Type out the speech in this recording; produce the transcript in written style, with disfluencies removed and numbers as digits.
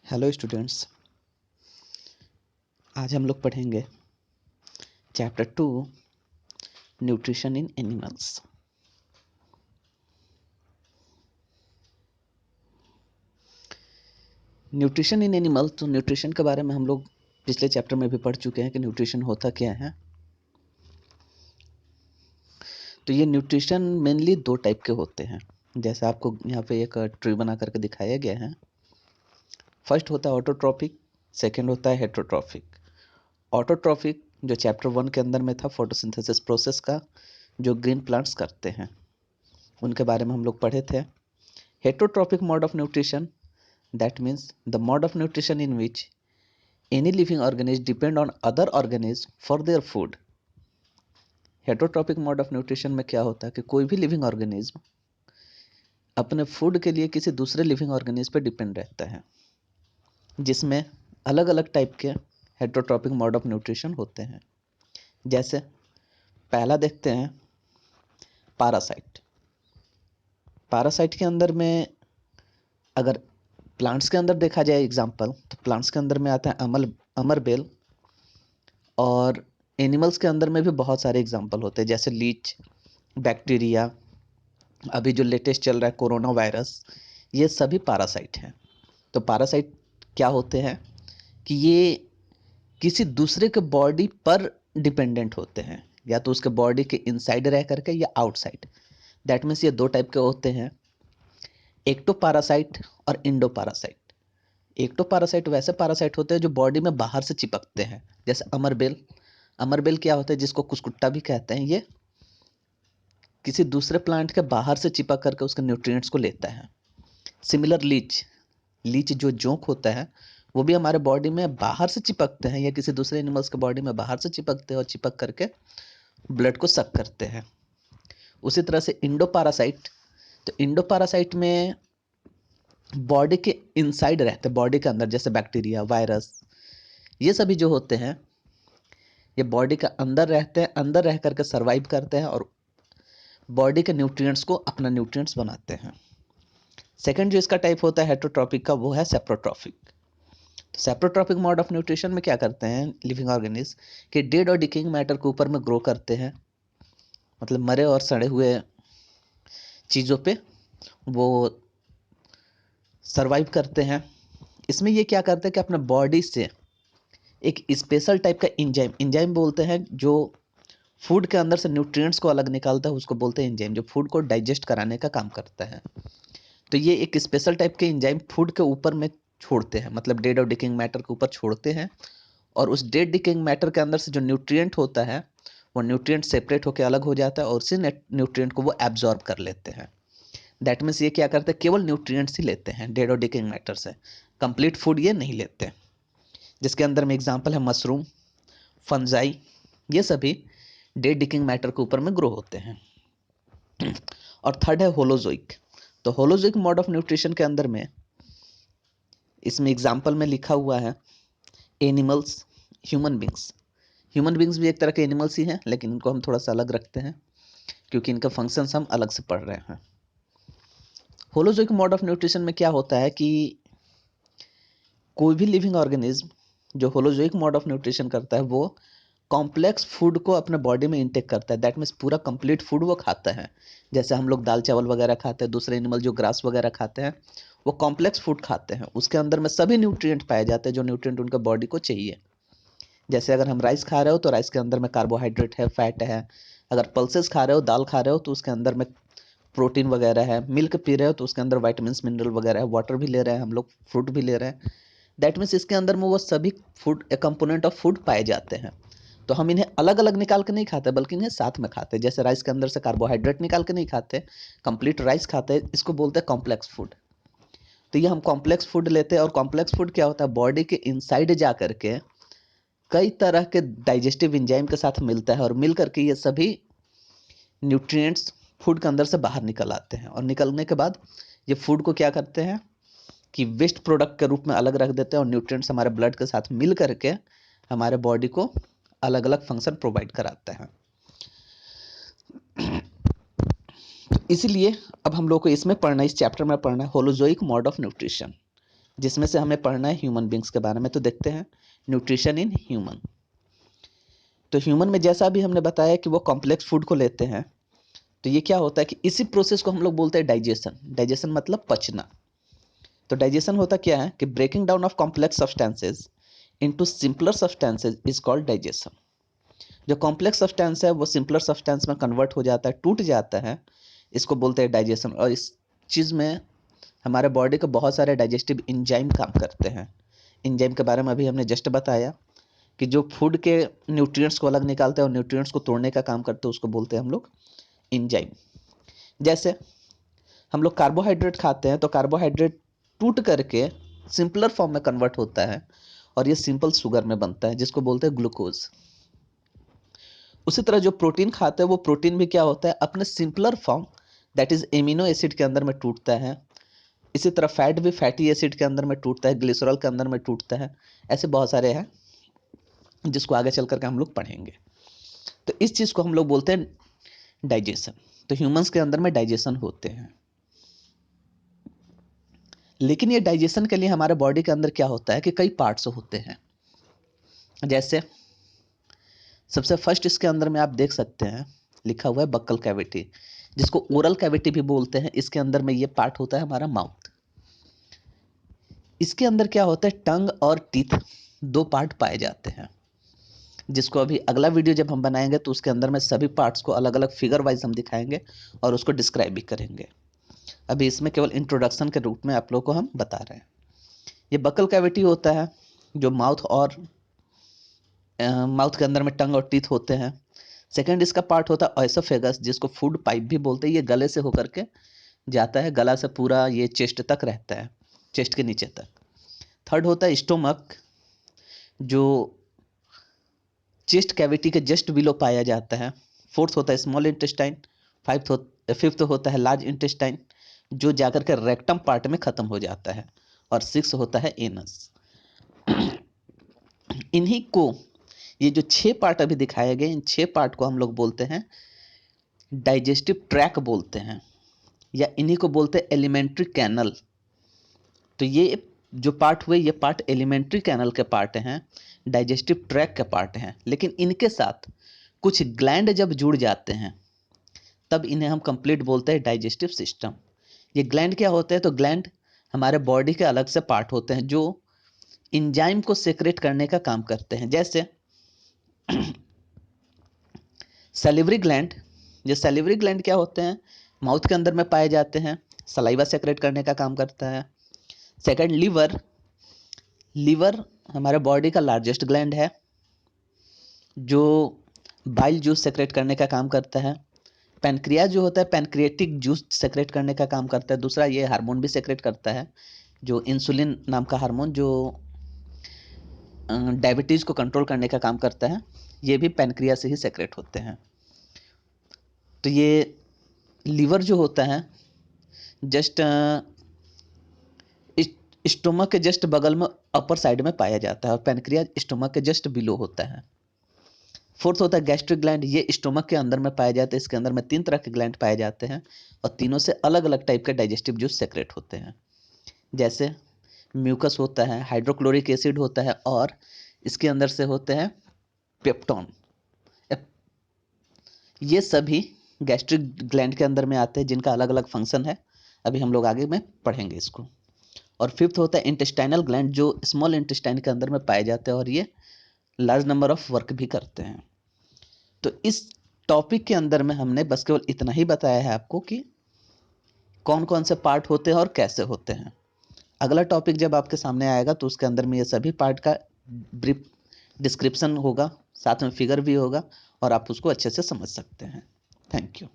Hello students, आज हम लोग पढ़ेंगे chapter 2 nutrition in animals. Nutrition in animals, तो न्यूट्रिशन के बारे में हम लोग पिछले चैप्टर में भी पढ़ चुके हैं कि न्यूट्रिशन होता क्या है। तो ये न्यूट्रिशन मेनली दो टाइप के होते हैं, जैसे आपको यहाँ पे एक ट्री बना करके दिखाया गया है। फर्स्ट होता है ऑटोट्रॉफिक, सेकेंड होता है हेटरोट्रॉफिक। ऑटोट्रॉफिक जो चैप्टर 1 के अंदर में था, फोटोसिंथेसिस प्रोसेस का जो ग्रीन प्लांट्स करते हैं, उनके बारे में हम लोग पढ़े थे। Heterotrophic mode of nutrition, that means the mode of nutrition in which any living organism depend on other organism for their food। Heterotrophic mode of nutrition में क्या होता है कि कोई भी लिविंग ऑर्गेनिज्म अपने फूड के लिए किसी दूसरे लिविंग ऑर्गेनिज्म पे डिपेंड रहता है, जिसमें अलग अलग टाइप के हेटरोट्रॉपिक मोड ऑफ न्यूट्रिशन होते हैं। जैसे पहला देखते हैं पैरासाइट। पैरासाइट के अंदर में अगर प्लांट्स के अंदर देखा जाए एग्जाम्पल, तो प्लांट्स के अंदर में आता है अमरबेल, और एनिमल्स के अंदर में भी बहुत सारे एग्जाम्पल होते हैं, जैसे लीच, बैक्टीरिया, अभी जो लेटेस्ट चल रहा है कोरोना वायरस, ये सभी पैरासाइट हैं। तो पैरासाइट क्या होते हैं कि ये किसी दूसरे के बॉडी पर डिपेंडेंट होते हैं, या तो उसके बॉडी के इनसाइड रह करके या आउटसाइड। दैट मीन्स ये दो टाइप के होते हैं, एक्टोपैरासाइट और इंडोपैरासाइट। एक्टोपैरासाइट वैसे पैरासाइट होते हैं जो बॉडी में बाहर से चिपकते हैं, जैसे अमरबेल। अमरबेल क्या होता है, जिसको कुस्कुट्टा भी कहते हैं, ये किसी दूसरे प्लांट के बाहर से चिपक करके उसके न्यूट्रिएंट्स को लेता है। सिमिलर लीच, लीच जो जोंक होता है, वो भी हमारे बॉडी में बाहर से चिपकते हैं, या किसी दूसरे एनिमल्स के बॉडी में बाहर से चिपकते हैं और चिपक करके ब्लड को सक करते हैं। उसी तरह से इंडोपैरासाइट, तो इंडोपैरासाइट में बॉडी के इनसाइड रहते हैं, बॉडी के अंदर, जैसे बैक्टीरिया, वायरस, ये सभी जो होते हैं ये बॉडी के अंदर रहते हैं, अंदर रह करके सर्वाइव करते हैं और बॉडी के न्यूट्रिएंट्स को अपना न्यूट्रिएंट्स बनाते हैं। सेकंड जो इसका टाइप होता है हेटरोट्रॉपिक का, वो है सेप्रोट्रॉपिक। तो सेप्रोट्रॉपिक मोड ऑफ न्यूट्रिशन में क्या करते हैं लिविंग ऑर्गेनिज्म कि डेड और डिकेइंग मैटर के ऊपर में ग्रो करते हैं, मतलब मरे और सड़े हुए चीज़ों पे वो सर्वाइव करते हैं। इसमें ये क्या करते हैं कि अपने बॉडी से एक स्पेशल टाइप का इंजाइम बोलते हैं, जो फूड के अंदर से न्यूट्रिएंट्स को अलग निकालता है, उसको बोलते हैं एंजाइम, जो फूड को डाइजेस्ट कराने का काम करता है। तो ये एक स्पेशल टाइप के एंजाइम फूड के ऊपर में छोड़ते हैं, मतलब डेड और डिकेइंग मैटर के ऊपर छोड़ते हैं, और उस डेड डिकेइंग मैटर के अंदर से जो न्यूट्रिएंट होता है, वो न्यूट्रिएंट सेपरेट होकर अलग हो जाता है और उसी न्यूट्रिएंट को वो एब्जॉर्ब कर लेते हैं। दैट मीन्स ये क्या करते हैं, केवल न्यूट्रिएंट्स ही लेते हैं डेड और डिकेइंग मैटर से, कंप्लीट फूड ये नहीं लेते। जिसके अंदर में एग्जाम्पल है मशरूम, फंजाई, ये सभी डेड डिकिंग मैटर के ऊपर में ग्रो होते हैं। और थर्ड है होलोजोइक। तो होलोजोइक मोड ऑफ न्यूट्रिशन के अंदर में, इसमें एग्जाम्पल में लिखा हुआ है animals, human beings. Human beings भी एक तरह के एनिमल्स ही हैं, लेकिन इनको हम थोड़ा सा अलग रखते हैं क्योंकि इनका फंक्शंस हम अलग से पढ़ रहे हैं। होलोजोइक मोड ऑफ न्यूट्रिशन में क्या होता है कि कोई भी लिविंग ऑर्गेनिज्म जो होलोजोइक मोड ऑफ न्यूट्रिशन करता है, वो कॉम्प्लेक्स फूड को अपने बॉडी में इंटेक करता है। दैट मीन्स पूरा कंप्लीट फूड वो खाता है। जैसे हम लोग दाल चावल वगैरह खाते हैं, दूसरे एनिमल जो ग्रास वगैरह खाते हैं, वो कॉम्प्लेक्स फूड खाते हैं, उसके अंदर में सभी न्यूट्रिएंट पाए जाते हैं जो न्यूट्रिएंट उनके बॉडी को चाहिए। जैसे अगर हम राइस खा रहे हो तो राइस के अंदर में कार्बोहाइड्रेट है, फैट है। अगर पल्सेस खा रहे हो, दाल खा रहे हो, तो उसके अंदर में प्रोटीन वगैरह है। मिल्क पी रहे हो तो उसके अंदर वाइटामिन मिनरल वगैरह है। वाटर भी ले रहे हैं हम लोग, फ्रूट भी ले रहे हैं। दैट मीन्स इसके अंदर में वो सभी food, A component of food पाए जाते हैं। तो हम इन्हें अलग अलग निकाल के नहीं खाते, बल्कि इन्हें साथ में खाते हैं। जैसे राइस के अंदर से कार्बोहाइड्रेट निकाल के नहीं खाते, कंप्लीट राइस खाते हैं, इसको बोलते हैं कॉम्प्लेक्स फूड। तो ये हम कॉम्प्लेक्स फूड लेते हैं, और कॉम्प्लेक्स फूड क्या होता है, बॉडी के इनसाइड जा करके कई तरह के डाइजेस्टिव एंजाइम के साथ मिलता है, और मिल करके ये सभी न्यूट्रिएंट्स फूड के अंदर से बाहर निकल आते हैं, और निकलने के बाद ये फूड को क्या करते हैं कि वेस्ट प्रोडक्ट के रूप में अलग रख देते हैं, और न्यूट्रिएंट्स हमारे ब्लड के साथ मिल करके हमारे बॉडी को अलग अलग फंक्शन प्रोवाइड कराता है। इसलिए अब हम लोग को इसमें पढ़ना, इस चैप्टर में पढ़ना है होलोजोइक मोड ऑफ न्यूट्रिशन। जिसमें से हमें पढ़ना है ह्यूमन बींग्स के बारे में। तो देखते हैं न्यूट्रिशन इन ह्यूमन। तो ह्यूमन में जैसा भी हमने बताया कि वो कॉम्प्लेक्स फूड को लेते हैं, तो ये क्या होता है कि इसी प्रोसेस को हम लोग बोलते हैं डाइजेशन। डाइजेशन मतलब पचना। तो डाइजेशन होता क्या है कि breaking down of complex substances into simpler substances is called digestion. जो कॉम्प्लेक्स सब्सटेंस है वो सिंपलर सब्सटेंस में कन्वर्ट हो जाता है, टूट जाता है, इसको बोलते हैं डाइजेशन। और इस चीज़ में हमारे बॉडी के बहुत सारे डाइजेस्टिव इंजाइम काम करते हैं। इंजाइम के बारे में अभी हमने जस्ट बताया कि जो फूड के न्यूट्रिएंट्स को अलग निकालते हैं और न्यूट्रिएंट्स को तोड़ने का काम करते हैं, उसको बोलते हैं हम लोग इंजाइम। जैसे हम लोग कार्बोहाइड्रेट खाते हैं तो कार्बोहाइड्रेट टूट करके सिंपलर फॉर्म में कन्वर्ट होता है और ये सिंपल शुगर में बनता है, जिसको बोलते हैं ग्लूकोज। उसी तरह जो प्रोटीन खाते हैं वो प्रोटीन भी क्या होता है, अपने simpler form that is amino acid के अंदर में टूटता है। इसी तरह फैट भी फैटी एसिड के अंदर में टूटता है, ग्लिसरॉल के अंदर में टूटता है। ऐसे बहुत सारे हैं जिसको आगे चल करके हम लोग पढ़ेंगे। तो इस चीज़ को हम लोग बोलते हैं डाइजेशन। तो ह्यूमंस के अंदर में डाइजेशन होते हैं। लेकिन ये डाइजेशन के लिए हमारे बॉडी के अंदर क्या होता है कि कई पार्ट्स होते हैं। जैसे सबसे फर्स्ट इसके अंदर में आप देख सकते हैं लिखा हुआ है बक्कल कैविटी, जिसको ओरल कैविटी भी बोलते हैं। इसके अंदर में ये पार्ट होता है हमारा माउथ। इसके अंदर क्या होता है, टंग और टीथ दो पार्ट पाए जाते हैं, जिसको अभी अगला वीडियो जब हम बनाएंगे तो उसके अंदर में सभी पार्ट्स को अलग अलग फिगर वाइज हम दिखाएंगे और उसको डिस्क्राइब भी करेंगे। अभी इसमें केवल इंट्रोडक्शन के रूप में आप लोगों को हम बता रहे हैं। ये बक्कल कैविटी होता है जो माउथ और माउथ के अंदर में टंग और टीथ होते हैं। सेकंड इसका पार्ट होता है ऑयसोफेगस, जिसको फूड पाइप भी बोलते हैं। ये गले से होकर के जाता है, गला से पूरा ये चेस्ट तक रहता है, चेस्ट के नीचे तक। थर्ड होता है स्टोमक, जो चेस्ट कैविटी के जस्ट बिलो पाया जाता है। फोर्थ होता है स्मॉल इंटेस्टाइन। फिफ्थ होता है लार्ज इंटेस्टाइन, जो जाकर के रेक्टम पार्ट में खत्म हो जाता है। और सिक्स होता है एनस। इन्हीं को, ये जो 6 पार्ट अभी दिखाए गए, इन 6 पार्ट को हम लोग बोलते हैं डाइजेस्टिव ट्रैक बोलते हैं, या इन्हीं को बोलते हैं एलिमेंट्री कैनल। तो ये जो पार्ट हुए ये पार्ट एलिमेंट्री कैनल के पार्ट हैं, डाइजेस्टिव ट्रैक के पार्ट हैं। लेकिन इनके साथ कुछ ग्लैंड जब जुड़ जाते हैं तब इन्हें हम कंप्लीट बोलते हैं डाइजेस्टिव सिस्टम। ये ग्लैंड क्या होते हैं, तो ग्लैंड हमारे बॉडी के अलग से पार्ट होते हैं जो इंजाइम को सेक्रेट करने का काम करते हैं। जैसे सैलिवरी ग्लैंड। ये सैलिवरी ग्लैंड क्या होते हैं, माउथ के अंदर में पाए जाते हैं, सलाइवा सेक्रेट करने का काम करता है। Second liver. लिवर हमारे बॉडी का लार्जेस्ट ग्लैंड है जो बाइल जूस सेक्रेट करने का काम करता है। पैनक्रियाज जो होता है पैनक्रिएटिक जूस सेक्रेट करने का काम करता है। दूसरा ये हार्मोन भी सेक्रेट करता है, जो इंसुलिन नाम का हार्मोन जो डायबिटीज़ को कंट्रोल करने का काम करता है। ये भी पैनक्रिया से ही सेक्रेट होते हैं। तो ये लीवर जो होता है जस्ट स्टोमक के जस्ट बगल में अपर साइड में पाया जाता है और पैनक्रियाज स्टोमक के जस्ट बिलो होता है। फोर्थ होता है गैस्ट्रिक ग्लैंड। ये स्टोमक के अंदर में पाए जाते हैं। इसके अंदर में 3 तरह के ग्लैंड पाए जाते हैं और तीनों से अलग अलग टाइप के डाइजेस्टिव जूस सेक्रेट होते हैं। जैसे म्यूकस होता है, हाइड्रोक्लोरिक एसिड होता है और इसके अंदर से होते हैं पेप्टोन। ये सभी गैस्ट्रिक ग्लैंड के अंदर में आते हैं जिनका अलग अलग फंक्शन है। अभी हम लोग आगे में पढ़ेंगे इसको। और फिफ्थ होता है इंटेस्टाइनल ग्लैंड, जो स्मॉल इंटेस्टाइन के अंदर में पाए जाते हैं और ये लार्ज नंबर ऑफ वर्क भी करते हैं। तो इस टॉपिक के अंदर में हमने बस केवल इतना ही बताया है आपको कि कौन कौन से पार्ट होते हैं और कैसे होते हैं। अगला टॉपिक जब आपके सामने आएगा तो उसके अंदर में ये सभी पार्ट का ब्रीफ डिस्क्रिप्शन होगा, साथ में फिगर भी होगा और आप उसको अच्छे से समझ सकते हैं। Thank you.